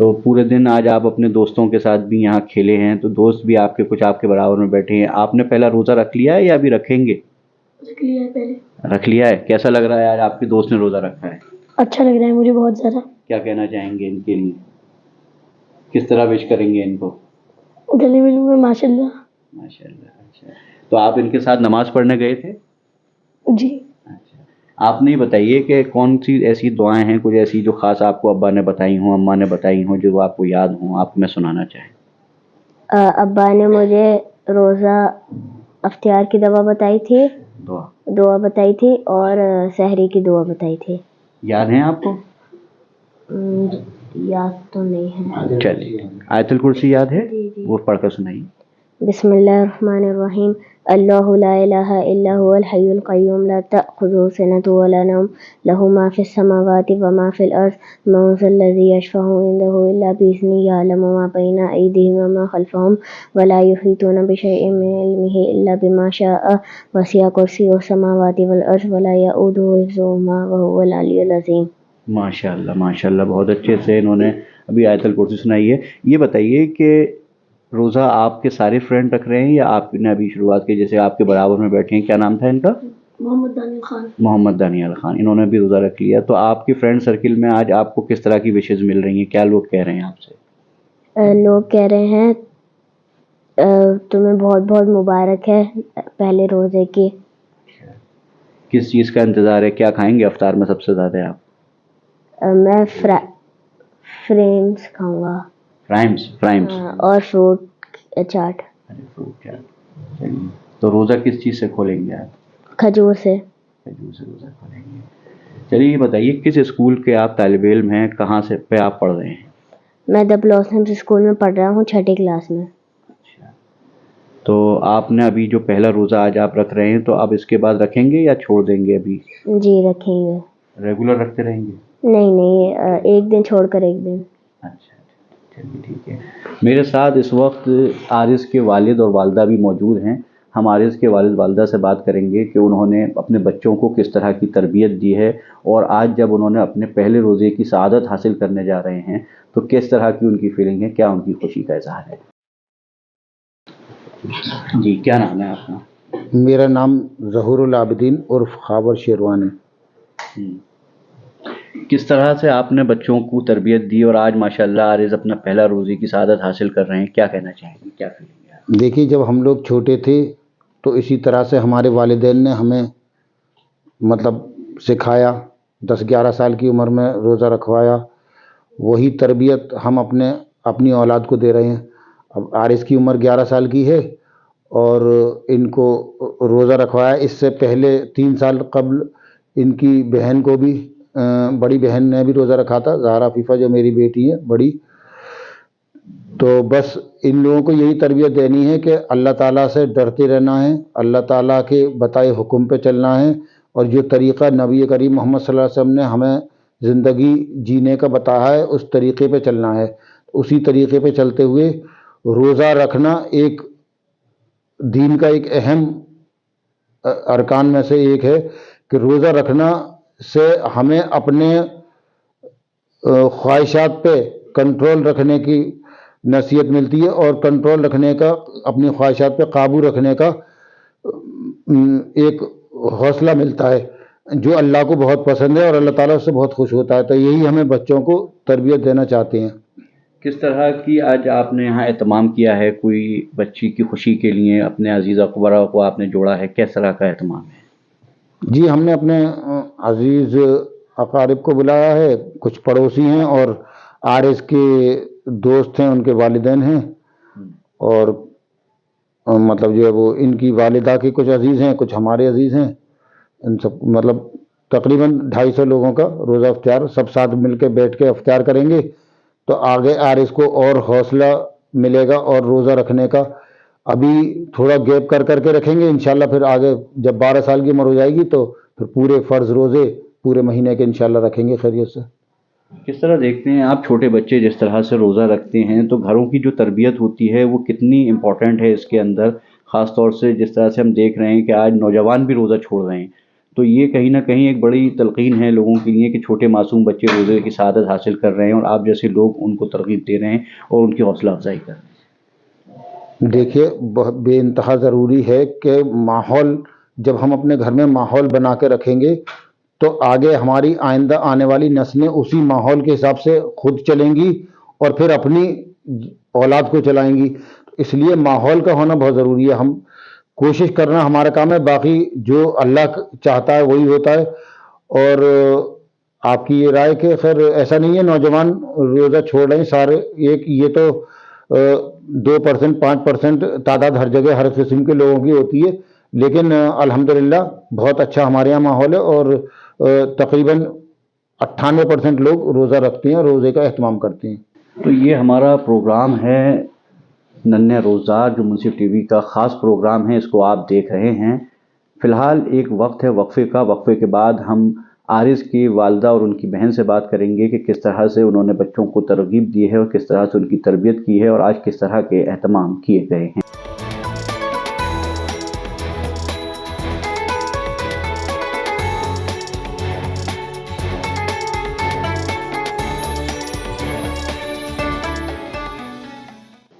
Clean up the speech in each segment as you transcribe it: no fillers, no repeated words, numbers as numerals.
تو پورے دن آج آپ اپنے دوستوں کے ساتھ بھی یہاں کھیلے ہیں، تو دوست بھی آپ کے کچھ آپ کے برابر میں بیٹھے ہیں، آپ نے پہلا روزہ رکھ لیا ہے یا ابھی رکھیں گے؟ رکھ لیا ہے پہلے. رکھ لیا ہے. کیسا لگ رہا ہے آج آپ کے دوست نے روزہ رکھا ہے؟ اچھا لگ رہا ہے مجھے بہت زیادہ. کیا کہنا چاہیں گے ان کے لیے؟ کس طرح وش کریں گے ان کو؟ گلے ملوں گے ماشاء اللہ. ماشاء اللہ. اچھا، تو آپ ان کے ساتھ نماز پڑھنے گئے تھے؟ جی. اچھا، آپ نے بتائیے کہ کون سی ایسی دعائیں ہیں کچھ ایسی جو خاص آپ کو ابا نے بتائی ہوں، اماں نے بتائی ہوں، جو آپ کو یاد ہوں، آپ میں سنانا چاہیں؟ ابا نے مجھے روزہ افطار کی دعا بتائی تھی، دعا بتائی تھی، اور سحری کی دعا بتائی تھی. یاد ہیں آپ کو؟ یاد تو نہیں ہے. چلیے، آیت الکرسی یاد ہے؟ جی. وہ پڑھ کر سنائیے. بسم اللہ الرحمن الرحیم. اللہ لا الہ الا هو الحی القیوم لا تأخذہ سنۃ ولا نوم لہ ما فی السماوات وما فی الارض من ذا الذی یشفع عنده الا بإذنہ یعلم ما بین ایدیہم وما خلفہم ولا یحیطون بشیء من علمہ الا بما شاء وسع کرسیہ السماوات والارض ولا یؤودہ حفظہما وہو العلی العظیم. ماشاء اللہ ماشاء اللہ، بہت اچھے سے انہوں نے ابھی آیت الکرسی سنائی ہے. یہ بتائیے کہ روزہ آپ کے سارے فرینڈ رکھ رہے ہیں یا آپ نے ابھی شروعات کی؟ جیسے آپ کے برابر میں بیٹھے ہیں، کیا نام تھا ان کا؟ محمد دانیال خان. محمد دانیال خان، انہوں نے بھی روزہ رکھ لیا. تو آپ کے فرینڈ سرکل میں آج آپ کو کس طرح کی وشز مل رہی ہیں؟ کیا لوگ کہہ رہے ہیں آپ سے؟ لوگ کہہ رہے ہیں تمہیں بہت بہت مبارک ہے پہلے روزے کی. کس چیز کا انتظار ہے؟ کیا کھائیں گے افطار میں سب سے زیادہ آپ؟ میں فریمز کھاؤں گا. فرائمز اور فروٹ چاٹ. فروٹ چاٹ. چلیے، تو روزہ کس چیز سے کھولیں گے آپ؟ کھجور سے. کھجور سے روزہ کھولیں گے. چلیے، یہ بتائیے کس اسکول کے آپ طالب علم ہیں، کہاں سے پہ آپ پڑھ رہے ہیں؟ میں دا بلاسمز اسکول میں پڑھ رہا ہوں، 6ٹھی کلاس میں. اچھا، تو آپ نے ابھی جو پہلا روزہ آج آپ رکھ رہے ہیں، تو آپ اس کے بعد رکھیں گے یا چھوڑ دیں گے ابھی؟ جی رکھیں گے. ریگولر رکھتے رہیں گے؟ نہیں، ایک دن چھوڑ کر ایک دن. اچھا، چلیے ٹھیک ہے. میرے ساتھ اس وقت عارض کے والد اور والدہ بھی موجود ہیں. ہم عارض کے والد والدہ سے بات کریں گے کہ انہوں نے اپنے بچوں کو کس طرح کی تربیت دی ہے، اور آج جب انہوں نے اپنے پہلے روزے کی سعادت حاصل کرنے جا رہے ہیں تو کس طرح کی ان کی فیلنگ ہے، کیا ان کی خوشی کا اظہار ہے. جی، کیا نام ہے آپ کا؟ میرا نام ظہور العابدین عرف خاور شیروانی. کس طرح سے آپ نے بچوں کو تربیت دی اور آج ماشاءاللہ عارض اپنا پہلا روزے کی سعادت حاصل کر رہے ہیں، کیا کہنا چاہیں گے، کیا فیلنگ ہے؟ دیکھیے، جب ہم لوگ چھوٹے تھے تو اسی طرح سے ہمارے والدین نے ہمیں مطلب سکھایا. 10-11 سال کی عمر میں روزہ رکھوایا. وہی تربیت ہم اپنی اولاد کو دے رہے ہیں. اب عارض کی عمر 11 سال کی ہے اور ان کو روزہ رکھوایا. اس سے پہلے 3 سال قبل ان کی بہن کو بھی، بڑی بہن نے بھی روزہ رکھا تھا، زہرا عفیفہ جو میری بیٹی ہے بڑی. تو بس ان لوگوں کو یہی تربیت دینی ہے کہ اللہ تعالیٰ سے ڈرتے رہنا ہے، اللہ تعالیٰ کے بتائے حکم پہ چلنا ہے، اور جو طریقہ نبی کریم محمد صلی اللہ علیہ وسلم نے ہمیں زندگی جینے کا بتایا ہے اس طریقے پہ چلنا ہے. اسی طریقے پہ چلتے ہوئے روزہ رکھنا ایک دین کا ایک اہم ارکان میں سے ایک ہے کہ روزہ رکھنا سے ہمیں اپنے خواہشات پہ کنٹرول رکھنے کی نصیحت ملتی ہے، اور کنٹرول رکھنے کا، اپنی خواہشات پہ قابو رکھنے کا ایک حوصلہ ملتا ہے جو اللہ کو بہت پسند ہے اور اللہ تعالیٰ اس سے بہت خوش ہوتا ہے. تو یہی ہمیں بچوں کو تربیت دینا چاہتے ہیں. کس طرح کی آج آپ نے یہاں اہتمام کیا ہے؟ کوئی بچی کی خوشی کے لیے اپنے عزیز اقبرہ کو آپ نے جوڑا ہے، کس طرح کا اہتمام ہے؟ جی، ہم نے اپنے عزیز اقارب کو بلایا ہے. کچھ پڑوسی ہیں اور عارض کے دوست ہیں، ان کے والدین ہیں، اور مطلب جو ہے وہ ان کی والدہ کے کچھ عزیز ہیں، کچھ ہمارے عزیز ہیں. ان سب مطلب تقریباً 250 لوگوں کا روزہ افطار سب ساتھ مل کے بیٹھ کے افطار کریں گے تو آگے عارض کو اور حوصلہ ملے گا اور روزہ رکھنے کا. ابھی تھوڑا گیپ کر کے رکھیں گے، انشاءاللہ پھر آگے جب 12 سال کی عمر ہو جائے گی تو پھر پورے فرض روزے پورے مہینے کے انشاءاللہ رکھیں گے خیریت سے. کس طرح دیکھتے ہیں آپ چھوٹے بچے جس طرح سے روزہ رکھتے ہیں، تو گھروں کی جو تربیت ہوتی ہے وہ کتنی امپورٹنٹ ہے اس کے اندر، خاص طور سے جس طرح سے ہم دیکھ رہے ہیں کہ آج نوجوان بھی روزہ چھوڑ رہے ہیں، تو یہ کہیں نہ کہیں ایک بڑی تلقین ہے لوگوں کے لیے کہ چھوٹے معصوم بچے روزے کی سعادت حاصل کر رہے ہیں اور آپ جیسے لوگ ان کو ترغیب دے رہے ہیں اور ان کی حوصلہ افزائی کر رہے ہیں۔ دیکھیے بے انتہا ضروری ہے کہ ماحول، جب ہم اپنے گھر میں ماحول بنا کے رکھیں گے تو آگے ہماری آئندہ آنے والی نسلیں اسی ماحول کے حساب سے خود چلیں گی اور پھر اپنی اولاد کو چلائیں گی۔ اس لیے ماحول کا ہونا بہت ضروری ہے۔ ہم کوشش کرنا ہمارا کام ہے، باقی جو اللہ چاہتا ہے وہی ہوتا ہے۔ اور آپ کی یہ رائے کہ خیر ایسا نہیں ہے نوجوان روزہ چھوڑ رہے ہیں سارے، ایک یہ تو 2% 5% تعداد ہر جگہ ہر قسم کے لوگوں کی ہوتی ہے، لیکن الحمدللہ بہت اچھا ہمارے یہاں ماحول ہے اور تقریباً 98% لوگ روزہ رکھتے ہیں اور روزے کا اہتمام کرتے ہیں۔ تو یہ ہمارا پروگرام ہے ننھے روزدار، جو منصف ٹی وی کا خاص پروگرام ہے، اس کو آپ دیکھ رہے ہیں۔ فی الحال ایک وقت ہے وقفے کا، وقفے کے بعد ہم عارض کی والدہ اور ان کی بہن سے بات کریں گے کہ کس طرح سے انہوں نے بچوں کو ترغیب دی ہے اور کس طرح سے ان کی تربیت کی ہے اور آج کس طرح کے اہتمام کیے گئے ہیں۔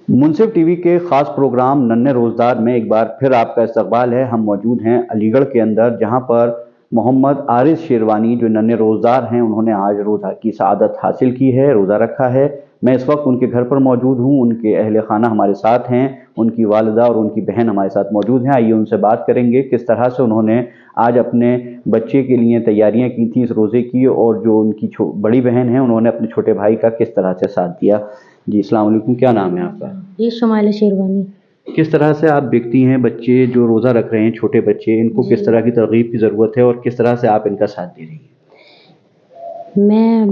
منصف ٹی وی کے خاص پروگرام ننھے روزدار میں ایک بار پھر آپ کا استقبال ہے۔ ہم موجود ہیں علی گڑھ کے اندر، جہاں پر محمد عارض شیروانی جو ننھے روزدار ہیں، انہوں نے آج روزہ کی سعادت حاصل کی ہے، روزہ رکھا ہے۔ میں اس وقت ان کے گھر پر موجود ہوں، ان کے اہل خانہ ہمارے ساتھ ہیں، ان کی والدہ اور ان کی بہن ہمارے ساتھ موجود ہیں۔ آئیے ان سے بات کریں گے کس طرح سے انہوں نے آج اپنے بچے کے لیے تیاریاں کی تھیں اس روزے کی، اور جو ان کی بڑی بہن ہیں انہوں نے اپنے چھوٹے بھائی کا کس طرح سے ساتھ دیا۔ جی السلام علیکم، کیا نام ہے آپ کا؟ یہ شمائلہ شیروانی۔ کس طرح سے آپ دیکھتی ہیں بچے جو روزہ رکھ رہے ہیں، چھوٹے بچے، ان کو کس طرح کی ترغیب کی ضرورت ہے اور کس طرح سے آپ ان کا ساتھ دے رہی ہیں؟ میں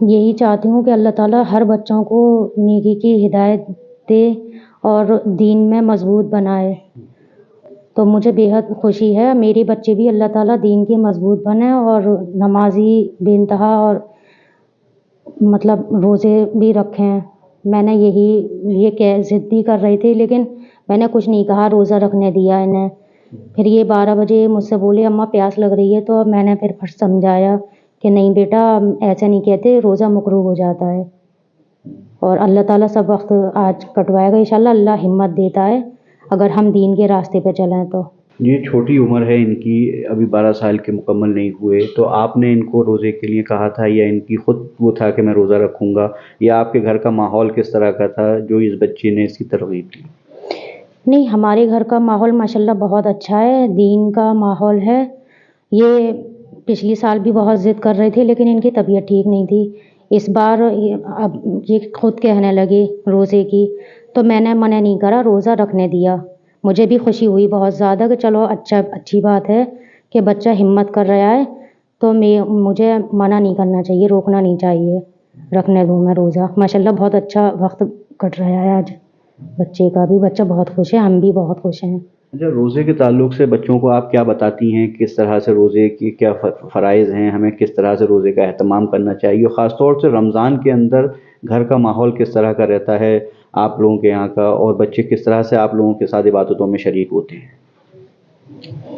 یہی چاہتی ہوں کہ اللہ تعالیٰ ہر بچوں کو نیکی کی ہدایت دے اور دین میں مضبوط بنائے، تو مجھے بیحد خوشی ہے۔ میرے بچے بھی اللہ تعالیٰ دین کے مضبوط بنے اور نمازی بے انتہا اور مطلب روزے بھی رکھیں۔ میں نے یہ ضد بھی کر رہی تھی، لیکن میں نے کچھ نہیں کہا، روزہ رکھنے دیا انہیں۔ پھر یہ 12 بجے مجھ سے بولے اماں پیاس لگ رہی ہے، تو میں نے پھر سمجھایا کہ نہیں بیٹا ایسے نہیں کہتے، روزہ مکروہ ہو جاتا ہے اور اللہ تعالیٰ سب وقت آج کٹوائے گا انشاءاللہ۔ اللہ ہمت دیتا ہے اگر ہم دین کے راستے پہ چلیں تو۔ یہ چھوٹی عمر ہے ان کی، ابھی 12 سال کے مکمل نہیں ہوئے، تو آپ نے ان کو روزے کے لیے کہا تھا یا ان کی خود وہ تھا کہ میں روزہ رکھوں گا، یا آپ کے گھر کا ماحول کس طرح کا تھا جو اس بچے نے اس کی ترغیب دی؟ نہیں، ہمارے گھر کا ماحول ماشاءاللہ بہت اچھا ہے، دین کا ماحول ہے۔ یہ پچھلی سال بھی بہت ضد کر رہے تھے، لیکن ان کی طبیعت ٹھیک نہیں تھی۔ اس بار اب یہ خود کہنے لگے روزے کی، تو میں نے منع نہیں کرا، روزہ رکھنے دیا۔ مجھے بھی خوشی ہوئی بہت زیادہ کہ چلو اچھی بات ہے کہ بچہ ہمت کر رہا ہے، تو مجھے منع نہیں کرنا چاہیے، روکنا نہیں چاہیے، رکھنے دوں میں روزہ۔ ماشاءاللہ بہت اچھا وقت کٹ رہا ہے آج، بچے کا بھی، بچہ بہت خوش ہے، ہم بھی بہت خوش ہیں۔ اچھا، روزے کے تعلق سے بچوں کو آپ کیا بتاتی ہیں، کس طرح سے روزے کی کیا فرائض ہیں، ہمیں کس طرح سے روزے کا اہتمام کرنا چاہیے، خاص طور سے رمضان کے اندر گھر کا ماحول کس طرح کا رہتا ہے آپ لوگوں کے یہاں کا، اور بچے کس طرح سے آپ لوگوں کے ساتھ عبادتوں میں شریک ہوتے ہیں؟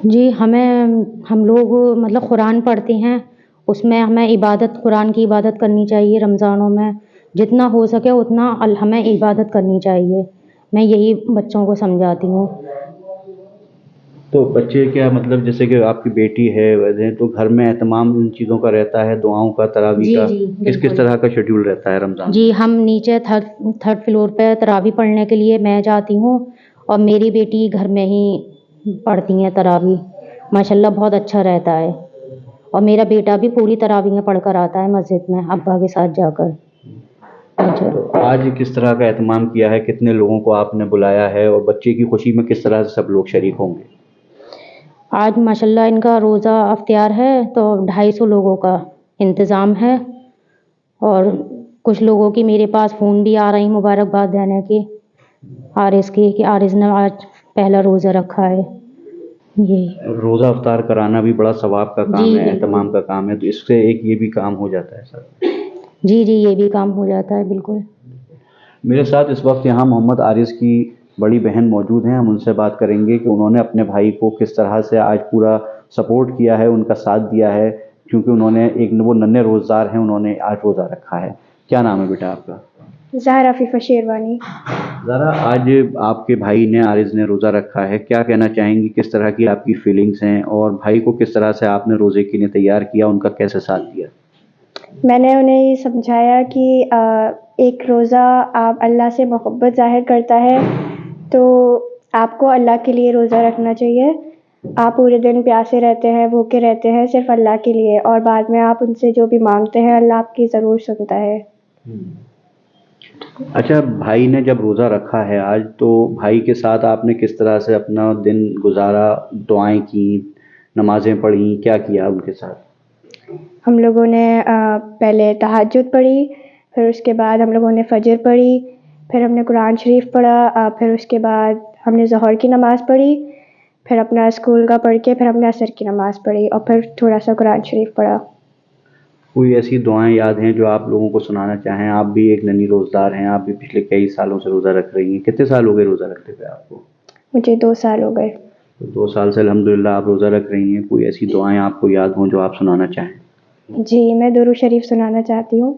جی ہم لوگ مطلب قرآن پڑھتے ہیں، اس میں ہمیں قرآن کی عبادت کرنی چاہیے۔ رمضانوں میں جتنا ہو سکے اتنا ہمیں عبادت کرنی چاہیے، میں یہی بچوں کو سمجھاتی ہوں۔ تو بچے کیا مطلب جیسے کہ آپ کی بیٹی ہے تو گھر میں اہتمام ان چیزوں کا رہتا ہے، دعاؤں کا، تراویح کا، کس طرح کا شیڈیول رہتا ہے رمضان؟ جی ہم نیچے تھرڈ فلور پہ تراویح پڑھنے کے لیے میں جاتی ہوں، اور میری بیٹی گھر میں ہی پڑھتی ہیں تراویح، ماشاءاللہ بہت اچھا رہتا ہے۔ اور میرا بیٹا بھی پوری تراویح پڑھ کر آتا ہے مسجد میں ابا کے ساتھ جا کر۔ آج کس طرح کا اہتمام کیا ہے، کتنے لوگوں کو آپ نے بلایا ہے، اور بچے کی خوشی میں کس طرح سے سب لوگ شریک ہوں گے؟ آج ماشاءاللہ ان کا روزہ افطار ہے، تو 250 لوگوں کا انتظام ہے، اور کچھ لوگوں کی میرے پاس فون بھی آ رہی مبارکباد دینے کی عارض کی کہ عارض نے آج پہلا روزہ رکھا ہے۔ روزہ افطار کرانا بھی بڑا ثواب کا کام ہے، اہتمام کا کام ہے، تو اس سے ایک یہ بھی کام ہو جاتا ہے سر۔ جی یہ بھی کام ہو جاتا ہے، بالکل۔ میرے ساتھ اس وقت یہاں محمد عارض کی بڑی بہن موجود ہیں، ہم ان سے بات کریں گے کہ انہوں نے اپنے بھائی کو کس طرح سے آج پورا سپورٹ کیا ہے, ان کا ساتھ دیا ہے, کیونکہ انہوں نے وہ ننھے روزدار ہیں, انہوں نے آج روزہ رکھا ہے. کیا نام ہے بیٹا آپ کا؟ زہرا عفیفہ شیروانی. ذرا آج آپ کے بھائی نے عارض نے روزہ رکھا ہے, کیا کہنا چاہیں گی, کس طرح کی آپ کی فیلنگس ہیں, اور بھائی کو کس طرح سے آپ نے روزے کے لیے تیار کیا, ان کا کیسے ساتھ دیا؟ میں نے انہیں یہ سمجھایا کہ ایک روزہ آپ اللہ سے محبت ظاہر کرتا ہے, تو آپ کو اللہ کے لیے روزہ رکھنا چاہیے. آپ پورے دن پیاسے رہتے ہیں, بھوکے رہتے ہیں صرف اللہ کے لیے, اور بعد میں آپ ان سے جو بھی مانگتے ہیں اللہ آپ کی ضرور سنتا ہے. اچھا, بھائی نے جب روزہ رکھا ہے آج, تو بھائی کے ساتھ آپ نے کس طرح سے اپنا دن گزارا, دعائیں کی, نمازیں پڑھیں, کیا کیا ان کے ساتھ؟ ہم لوگوں نے پہلے تہجد پڑھی, پھر اس کے بعد ہم لوگوں نے فجر پڑھی, پھر ہم نے قرآن شریف پڑھا, پھر اس کے بعد ہم نے ظہر کی نماز پڑھی, پھر اپنا اسکول کا پڑھ کے پھر ہم نے عصر کی نماز پڑھی, اور پھر تھوڑا سا قرآن شریف پڑھا. کوئی ایسی دعائیں یاد ہیں جو آپ لوگوں کو سنانا چاہیں؟ آپ بھی ایک ننھی روزدار ہیں, آپ بھی پچھلے کئی سالوں سے روزہ رکھ رہی ہیں. کتنے سال ہو گئے روزہ رکھتے ہوئے آپ کو؟ مجھے 2 سال ہو گئے. 2 سال سے الحمدللہ آپ روزہ رکھ رہی ہیں. کوئی ایسی دعائیں آپ کو یاد ہوں جو آپ سنانا چاہیں؟ جی, میں درود شریف سنانا چاہتی ہوں.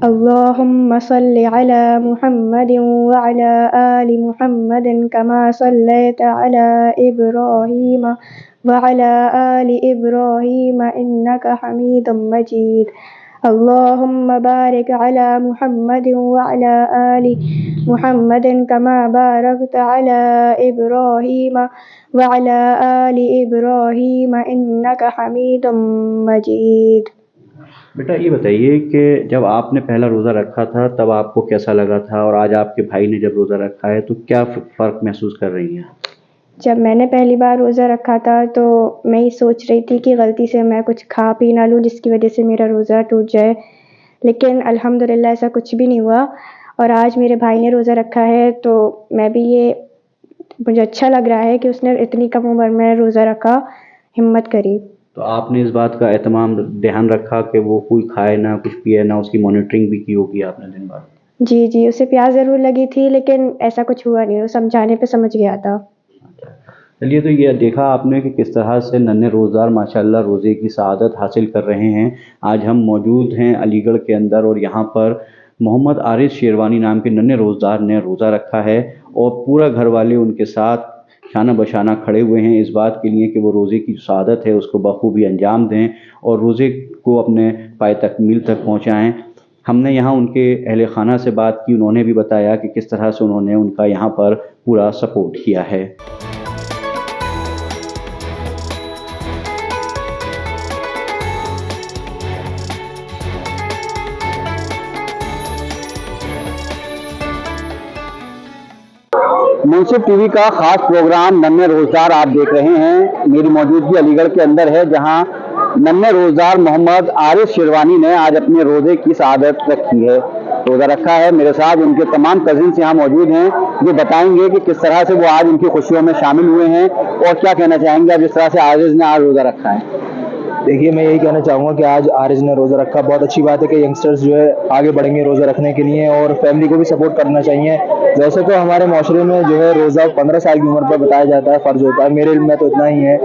اللہم صلی علی محمد وعلی آل محمد کما صلیت علی ابراہیم وعلی آل ابراہیم انک حمید مجید. اللہم بارک علی محمد وعلی آل محمد کما بارکت علی ابراہیم وعلی آل ابراہیم انک حمید مجید. بیٹا یہ بتائیے کہ جب آپ نے پہلا روزہ رکھا تھا تب آپ کو کیسا لگا تھا, اور آج آپ کے بھائی نے جب روزہ رکھا ہے تو کیا فرق محسوس کر رہی ہیں؟ جب میں نے پہلی بار روزہ رکھا تھا تو میں یہ سوچ رہی تھی کہ غلطی سے میں کچھ کھا پی نہ لوں جس کی وجہ سے میرا روزہ ٹوٹ جائے, لیکن الحمدللہ ایسا کچھ بھی نہیں ہوا. اور آج میرے بھائی نے روزہ رکھا ہے تو مجھے اچھا لگ رہا ہے کہ اس نے اتنی کم عمر میں روزہ رکھا, ہمت کری. تو آپ نے اس بات کا اہتمام دھیان رکھا کہ وہ کوئی کھائے نہ, کچھ پیے نہ, اس کی مانیٹرنگ بھی کی ہوگی آپ نے دن بھر؟ جی, اسے پیاس ضرور لگی تھی لیکن ایسا کچھ ہوا نہیں, وہ سمجھانے پہ سمجھ گیا تھا. چلیے, تو یہ دیکھا آپ نے کہ کس طرح سے ننھے روزدار ماشاءاللہ روزے کی سعادت حاصل کر رہے ہیں. آج ہم موجود ہیں علی گڑھ کے اندر, اور یہاں پر محمد عارض شیروانی نام کے ننھے روزدار نے روزہ رکھا ہے, اور پورا گھر والے ان کے ساتھ شانہ بشانہ کھڑے ہوئے ہیں اس بات کے لیے کہ وہ روزے کی سعادت ہے اس کو بخوبی انجام دیں اور روزے کو اپنے پائے تکمیل تک پہنچائیں. ہم نے یہاں ان کے اہل خانہ سے بات کی, انہوں نے بھی بتایا کہ کس طرح سے انہوں نے ان کا یہاں پر پورا سپورٹ کیا ہے. منصف ٹی وی کا خاص پروگرام ننھے روزدار آپ دیکھ رہے ہیں. میری موجودگی علی گڑھ کے اندر ہے جہاں ننھے روزدار محمد عارض شیروانی نے آج اپنے روزے کی سعادت رکھی ہے, روزہ رکھا ہے. میرے ساتھ ان کے تمام کزنس یہاں موجود ہیں جو بتائیں گے کہ کس طرح سے وہ آج ان کی خوشیوں میں شامل ہوئے ہیں اور کیا کہنا چاہیں گے جس طرح سے عارض نے آج روزہ رکھا ہے. دیکھیے, میں یہی کہنا چاہوں گا کہ آج عارض نے روزہ رکھا, بہت اچھی بات ہے کہ ینگسٹرز جو ہے آگے بڑھیں گے روزہ رکھنے کے لیے, اور فیملی کو بھی سپورٹ کرنا چاہیے. ویسے تو ہمارے معاشرے میں جو ہے روزہ 15 سال کی عمر پر بتایا جاتا ہے, فرض ہوتا ہے. میرے علم میں تو اتنا ہی ہے,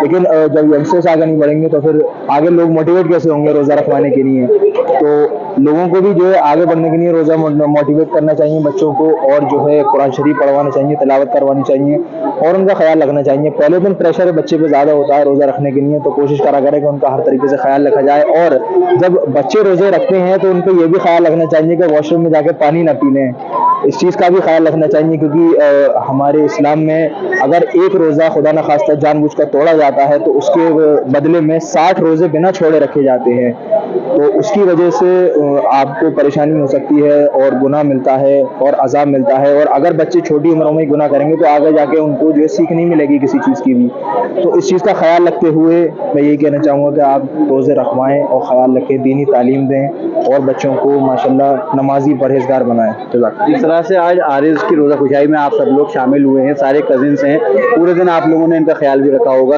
لیکن جب ینگسٹرز آگے نہیں بڑھیں گے تو پھر آگے لوگ موٹیویٹ کیسے ہوں گے روزہ رکھوانے کے لیے. تو لوگوں کو بھی جو ہے آگے بڑھنے کے لیے روزہ موٹیویٹ کرنا چاہیے بچوں کو, اور جو ہے قرآن شریف پڑھوانا چاہیے, تلاوت کروانی چاہیے, اور ان کا خیال رکھنا چاہیے. پہلے دن پریشر بچے پہ زیادہ ہوتا ہے روزہ رکھنے کے لیے, تو کوشش کرا کرے کہ ان کا ہر طریقے سے خیال رکھا جائے. اور جب بچے روزے رکھتے ہیں تو ان کو یہ بھی خیال رکھنا چاہیے کہ واش روم میں جا کے پانی نہ پی لیں, اس چیز کا بھی خیال رکھنا چاہیے, کیونکہ ہمارے اسلام میں اگر ایک روزہ خدا نخواستہ جان بوجھ کر توڑا جاتا ہے تو اس کے بدلے میں 60 روزے بنا چھوڑے رکھے جاتے ہیں. تو اس کی وجہ سے آپ کو پریشانی ہو سکتی ہے اور گناہ ملتا ہے اور عذاب ملتا ہے. اور اگر بچے چھوٹی عمروں میں گناہ کریں گے تو آگے جا کے ان کو جو ہے سیکھ نہیں ملے گی کسی چیز کی بھی. تو اس چیز کا خیال رکھتے ہوئے میں یہی کہنا چاہوں گا کہ آپ روزے رکھوائیں اور خیال رکھیں, دینی تعلیم دیں, اور بچوں کو ماشاءاللہ نمازی پرہیزگار بنائیں. اس طرح سے آج عارض کی روزہ خوشائی میں آپ سب لوگ شامل ہوئے ہیں, سارے کزنس ہیں. پورے دن آپ لوگوں نے ان کا خیال بھی رکھا ہوگا,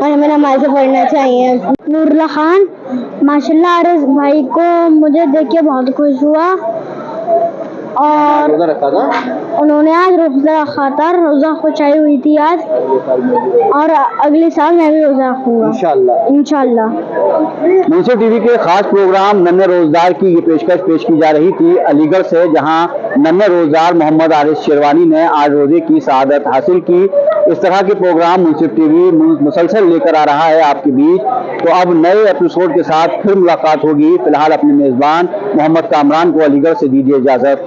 اور ہمیں نمازیں پڑھنا چاہیے. نوراللہ خان, ماشاءاللہ عارض بھائی کو مجھے دیکھ کے بہت خوش ہوا, اور روزہ رکھا تھا, انہوں نے آج روزہ رکھا تھا, روزہ کھچائی ہوئی تھی آج, اور اگلے سال میں بھی روزہ رکھوں گا انشاءاللہ. منصف ٹی وی کے خاص پروگرام ننھے روزدار کی یہ پیشکش پیش کی جا رہی تھی علی گڑھ سے, جہاں ننھے روزدار محمد عارض شیروانی نے آج روزے کی سعادت حاصل کی. اس طرح کے پروگرام منصف ٹی وی مسلسل لے کر آ رہا ہے آپ کے بیچ. تو اب نئے ایپیسوڈ کے ساتھ پھر ملاقات ہوگی. فی الحال اپنے میزبان محمد کامران کو علی گڑھ سے دیجیے اجازت.